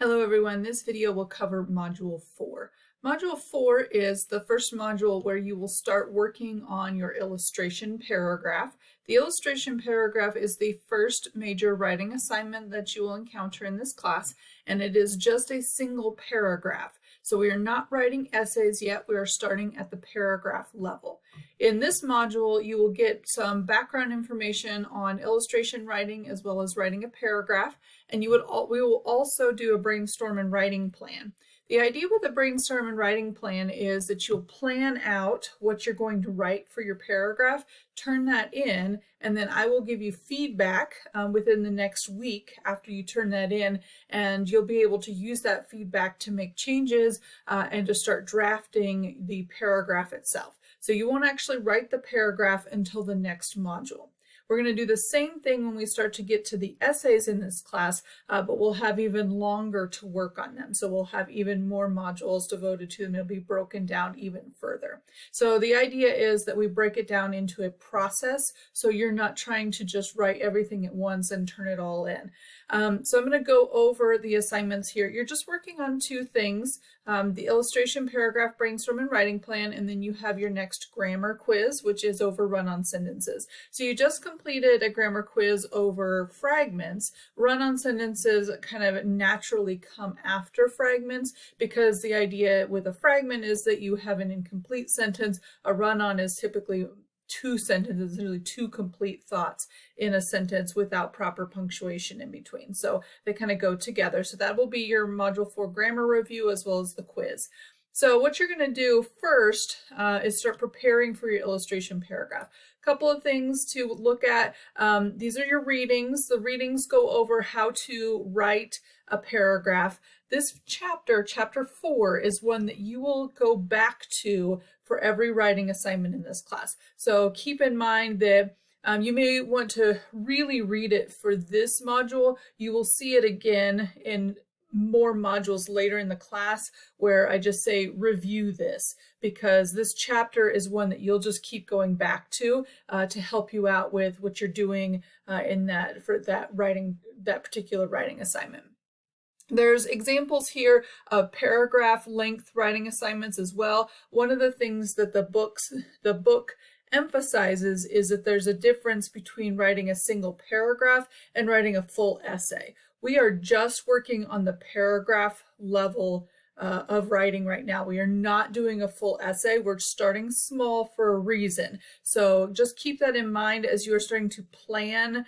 Hello everyone, this video will cover Module 4. Module 4 is the first module where you will start working on your illustration paragraph. The illustration paragraph is the first major writing assignment that you will encounter in this class, and it is just a single paragraph. So we are not writing essays yet, we are starting at the paragraph level. In this module, you will get some background information on illustration writing as well as writing a paragraph, and we will also do a brainstorm and writing plan. The idea with a brainstorm and writing plan is that you'll plan out what you're going to write for your paragraph, turn that in, and then I will give you feedback within the next week after you turn that in, and you'll be able to use that feedback to make changes and to start drafting the paragraph itself. So you won't actually write the paragraph until the next module. We're going to do the same thing when we start to get to the essays in this class, but we'll have even longer to work on them. So we'll have even more modules devoted to them. It'll be broken down even further. So the idea is that we break it down into a process, so you're not trying to just write everything at once and turn it all in. So I'm going to go over the assignments here. You're just working on two things, the illustration paragraph, brainstorm, and writing plan, and then you have your next grammar quiz, which is over run-on sentences. So you just completed a grammar quiz over fragments. Run-on sentences kind of naturally come after fragments because the idea with a fragment is that you have an incomplete sentence. A run-on is typically two sentences, usually two complete thoughts in a sentence without proper punctuation in between. So they kind of go together. So that will be your Module 4 grammar review as well as the quiz. So what you're going to do first is start preparing for your illustration paragraph. A couple of things to look at. These are your readings. The readings go over how to write a paragraph. This chapter, chapter 4, is one that you will go back to for every writing assignment in this class. So keep in mind that you may want to really read it for this module. You will see it again in more modules later in the class where I just say review this, because this chapter is one that you'll just keep going back to help you out with what you're doing for that particular writing assignment. There's examples here of paragraph length writing assignments as well. One of the things that the book emphasizes is that there's a difference between writing a single paragraph and writing a full essay. We are just working on the paragraph level of writing right now. We are not doing a full essay. We're starting small for a reason. So just keep that in mind as you are starting to plan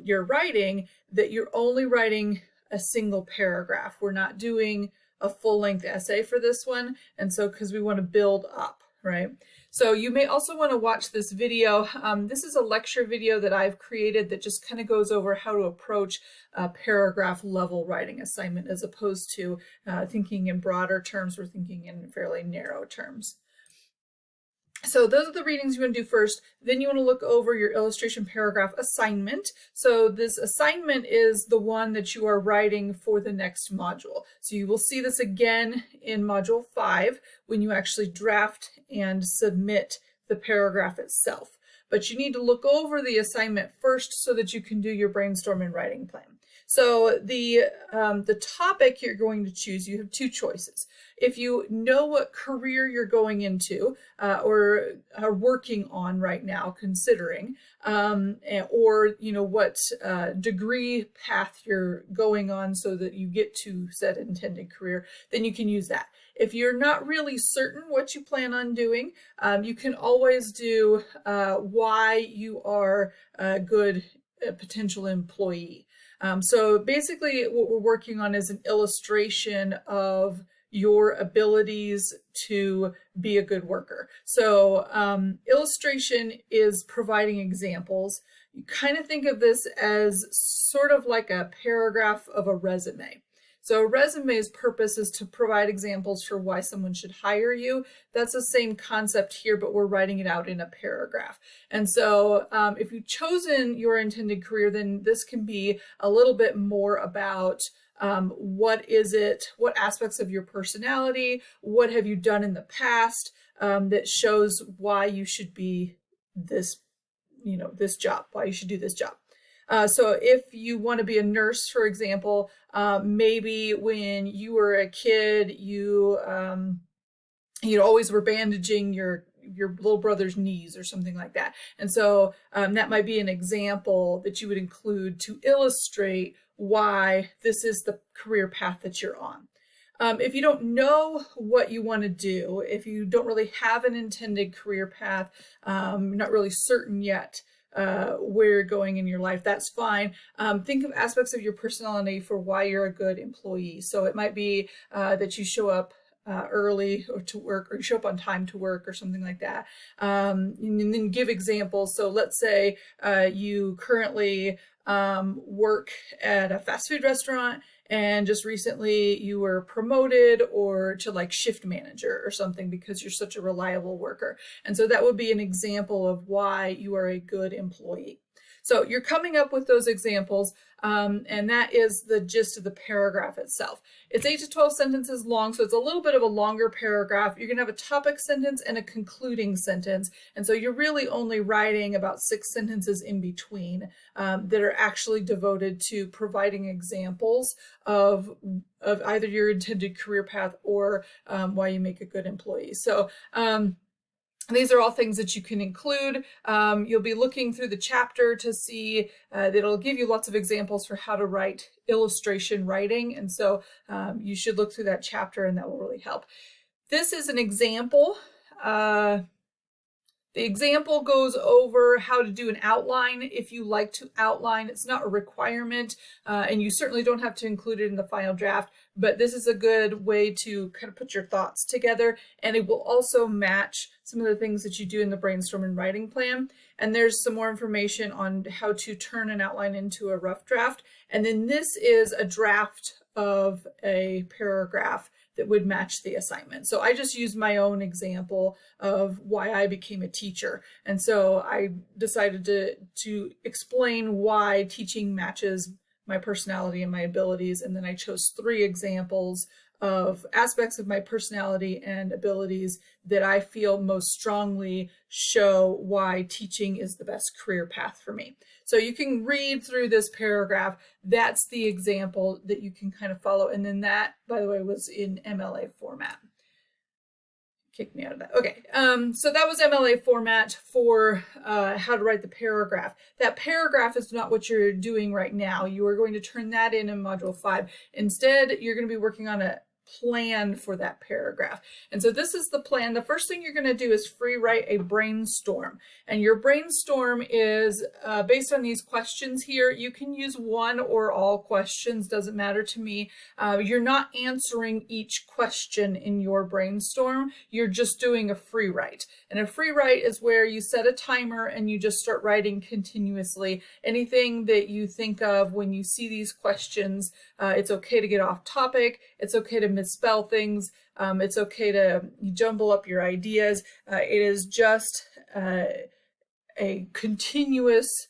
your writing, that you're only writing a single paragraph. We're not doing a full-length essay for this one, and so because we want to build up, right? So you may also want to watch this video. This is a lecture video that I've created that just kind of goes over how to approach a paragraph level writing assignment as opposed to thinking in broader terms. We're thinking in fairly narrow terms. So those are the readings you want to do first. Then you want to look over your illustration paragraph assignment. So this assignment is the one that you are writing for the next module. So you will see this again in Module 5 when you actually draft and submit the paragraph itself. But you need to look over the assignment first so that you can do your brainstorm and writing plan. So the topic you're going to choose, you have two choices. If you know what career you're going into or are working on right now, considering, or you know what degree path you're going on so that you get to said intended career, then you can use that. If you're not really certain what you plan on doing, you can always do why you are a good potential employee. So basically what we're working on is an illustration of your abilities to be a good worker. So illustration is providing examples. You kind of think of this as sort of like a paragraph of a resume. So a resume's purpose is to provide examples for why someone should hire you. That's the same concept here, but we're writing it out in a paragraph. And so if you've chosen your intended career, then this can be a little bit more about what aspects of your personality, what have you done in the past that shows why you should be this job, why you should do this job. So if you want to be a nurse, for example, maybe when you were a kid, you always were bandaging your little brother's knees or something like that. And so that might be an example that you would include to illustrate why this is the career path that you're on. If you don't know what you want to do, if you don't really have an intended career path, not really certain yet where you're going in your life, that's fine. Think of aspects of your personality for why you're a good employee. So it might be that you show up early or to work, or you show up on time to work or something like that. And then give examples. So let's say you currently work at a fast food restaurant, and just recently you were promoted or to like shift manager or something because you're such a reliable worker. And so that would be an example of why you are a good employee. So you're coming up with those examples, and that is the gist of the paragraph itself. It's 8 to 12 sentences long, so it's a little bit of a longer paragraph. You're going to have a topic sentence and a concluding sentence, and so you're really only writing about 6 sentences in between that are actually devoted to providing examples of either your intended career path or why you make a good employee. So these are all things that you can include. You'll be looking through the chapter to see that it'll give you lots of examples for how to write illustration writing. And so you should look through that chapter, and that will really help. This is an example. The example goes over how to do an outline if you like to outline. It's not a requirement, and you certainly don't have to include it in the final draft, but this is a good way to kind of put your thoughts together, and it will also match some of the things that you do in the brainstorm and writing plan. And there's some more information on how to turn an outline into a rough draft. And then this is a draft of a paragraph that would match the assignment. So I just used my own example of why I became a teacher. And so I decided to explain why teaching matches my personality and my abilities. And then I chose 3 examples of aspects of my personality and abilities that I feel most strongly show why teaching is the best career path for me. So you can read through this paragraph. That's the example that you can kind of follow. And then that, by the way, was in MLA format. Kicked me out of that. Okay, so that was MLA format for how to write the paragraph. That paragraph is not what you're doing right now. You are going to turn that in Module 5. Instead, you're going to be working on a plan for that paragraph. And so this is the plan. The first thing you're going to do is free write a brainstorm. And your brainstorm is based on these questions here. You can use one or all questions, doesn't matter to me. You're not answering each question in your brainstorm. You're just doing a free write. And a free write is where you set a timer and you just start writing continuously. Anything that you think of when you see these questions, it's okay to get off topic. It's okay to misspell things. It's okay to jumble up your ideas. It is just a continuous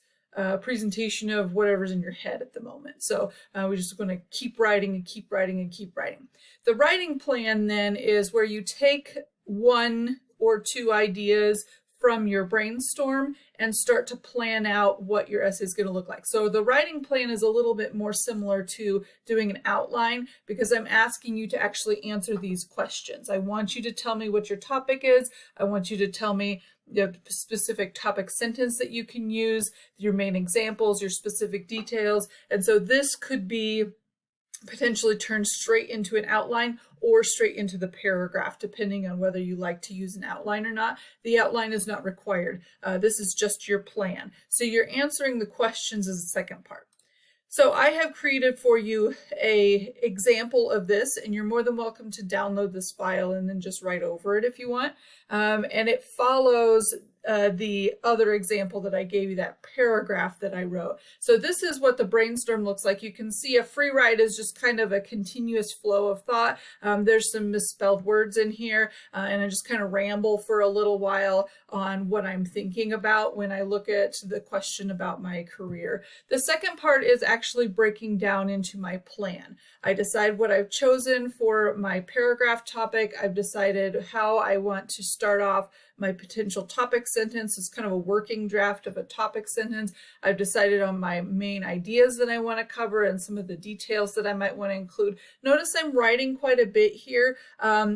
presentation of whatever's in your head at the moment. So we're just going to keep writing and keep writing and keep writing. The writing plan then is where you take 1 or 2 ideas from your brainstorm and start to plan out what your essay is going to look like. So the writing plan is a little bit more similar to doing an outline because I'm asking you to actually answer these questions. I want you to tell me what your topic is. I want you to tell me the specific topic sentence that you can use, your main examples, your specific details. And so this could be potentially turned straight into an outline or straight into the paragraph, depending on whether you like to use an outline or not. The outline is not required. This is just your plan. So you're answering the questions as the second part. So I have created for you a example of this, and you're more than welcome to download this file and then just write over it if you want. And it follows the other example that I gave you, that paragraph that I wrote. So this is what the brainstorm looks like. You can see a free write is just kind of a continuous flow of thought. There's some misspelled words in here, and I just kind of ramble for a little while on what I'm thinking about when I look at the question about my career. The second part is actually breaking down into my plan. I decide what I've chosen for my paragraph topic. I've decided how I want to start off my potential topic sentence is kind of a working draft of a topic sentence. I've decided on my main ideas that I want to cover and some of the details that I might want to include. Notice I'm writing quite a bit here,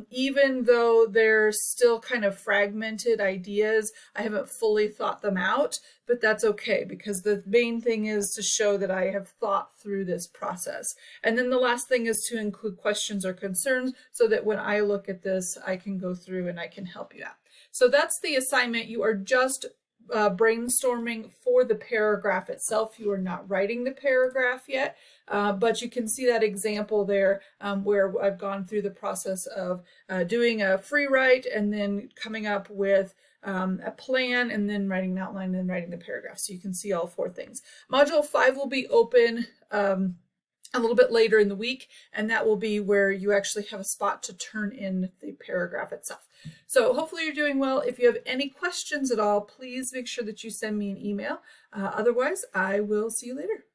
even though they're still kind of fragmented ideas. I haven't fully thought them out, but that's okay because the main thing is to show that I have thought through this process. And then the last thing is to include questions or concerns so that when I look at this, I can go through and I can help you out. So that's the assignment. You are just brainstorming for the paragraph itself. You are not writing the paragraph yet, but you can see that example there where I've gone through the process of doing a free write and then coming up with a plan and then writing an outline and then writing the paragraph. So you can see all 4 things. Module 5 will be open a little bit later in the week, and that will be where you actually have a spot to turn in the paragraph itself. So hopefully you're doing well. If you have any questions at all, please make sure that you send me an email. Otherwise, I will see you later.